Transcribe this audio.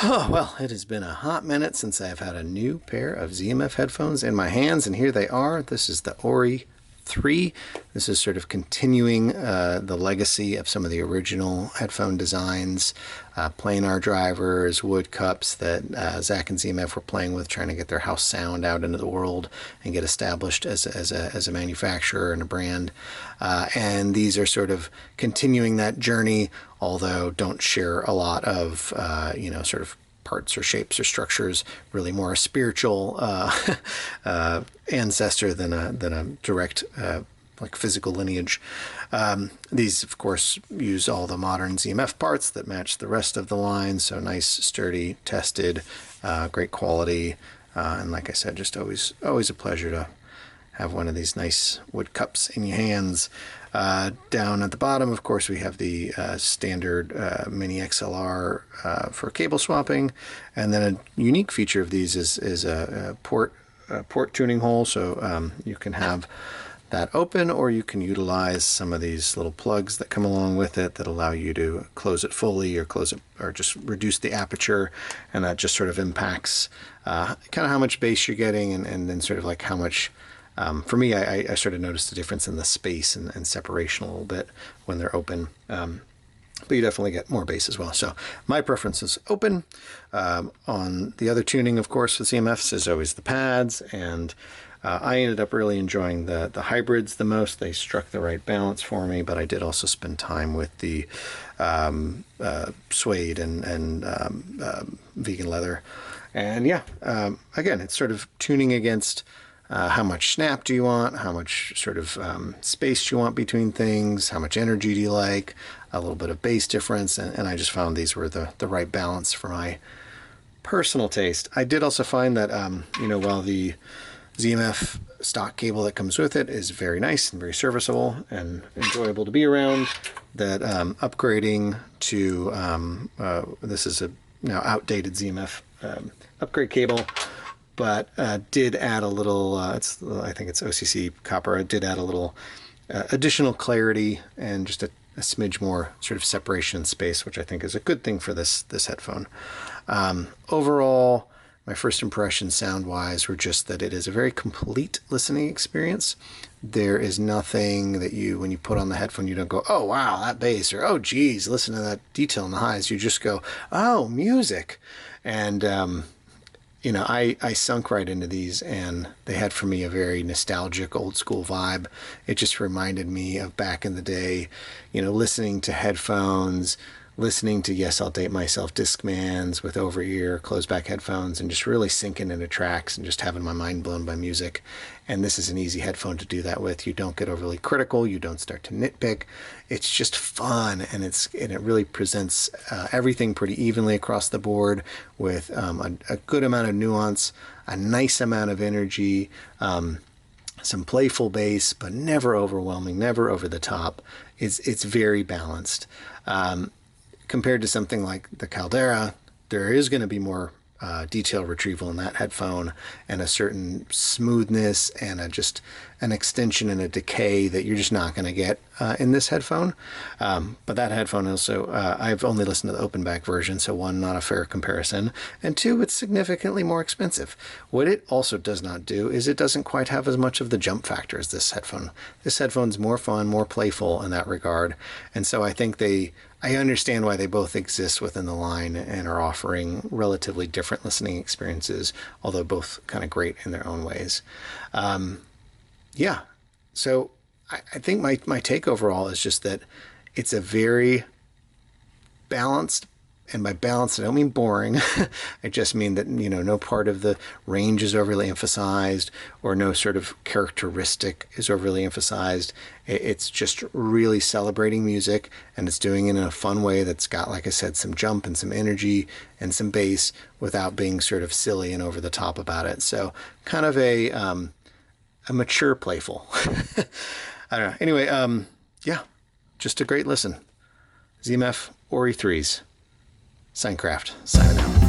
Oh, well, it has been a hot minute since I've had a new pair of ZMF headphones in my hands, and here they are. This is the Ori 3. This is sort of continuing the legacy of some of the original headphone designs, planar drivers, wood cups that Zach and ZMF were playing with, trying to get their house sound out into the world and get established as a manufacturer and a brand. And these are sort of continuing that journey, although don't share a lot of, sort of parts or shapes or structures, really more a spiritual ancestor than a direct like physical lineage. These, of course, use all the modern ZMF parts that match the rest of the line, so nice, sturdy, tested, great quality, and like I said, just always a pleasure to have one of these nice wood cups in your hands. Down at the bottom, of course, we have the standard mini XLR for cable swapping, and then a unique feature of these is a port tuning hole, so you can have that open, or you can utilize some of these little plugs that come along with it that allow you to close it fully or close it or just reduce the aperture, and that just sort of impacts kind of how much bass you're getting, and then sort of like how much. For me, I sort of noticed the difference in the space and separation a little bit when they're open. But you definitely get more bass as well. So my preference is open. On the other tuning, of course, with CMFs is always the pads. And I ended up really enjoying the hybrids the most. They struck the right balance for me, but I did also spend time with the suede and vegan leather. And yeah, again, it's sort of tuning against how much snap do you want, how much sort of space do you want between things, how much energy do you like, a little bit of bass difference, and I just found these were the right balance for my personal taste. I did also find that, while the ZMF stock cable that comes with it is very nice and very serviceable and enjoyable to be around, that upgrading to, this is a now outdated ZMF upgrade cable, but did add a little, I think it's OCC copper, it did add a little additional clarity and just a smidge more sort of separation in space, which I think is a good thing for this headphone. Overall, my first impressions sound-wise were just that it is a very complete listening experience. There is nothing that when you put on the headphone, you don't go, oh, wow, that bass, or oh, geez, listen to that detail in the highs. You just go, oh, music. And I sunk right into these, and they had for me a very nostalgic old school vibe. It just reminded me of back in the day, listening to headphones, listening to Yes, I'll Date Myself Discmans with over-ear closed back headphones, and just really sinking into tracks and just having my mind blown by music. And this is an easy headphone to do that with. You don't get overly critical. You don't start to nitpick. It's just fun, and it really presents everything pretty evenly across the board with a good amount of nuance, a nice amount of energy, some playful bass, but never overwhelming, never over the top. It's very balanced. Compared to something like the Caldera, there is going to be more detail retrieval in that headphone, and a certain smoothness and just an extension and a decay that you're just not going to get in this headphone. But that headphone also, I've only listened to the open back version, so one, not a fair comparison, and two, it's significantly more expensive. What it also does not do is it doesn't quite have as much of the jump factor as this headphone. This headphone's more fun, more playful in that regard, and so I think I understand why they both exist within the line and are offering relatively different listening experiences, although both kind of great in their own ways. So I think my take overall is just that it's a very balanced, and by balanced, I don't mean boring. I just mean that, no part of the range is overly emphasized, or no sort of characteristic is overly emphasized. It's just really celebrating music, and it's doing it in a fun way that's got, like I said, some jump and some energy and some bass without being sort of silly and over the top about it. So kind of a mature playful. I don't know. Anyway, just a great listen. ZMF Ori 3s. Signcraft. Signing out.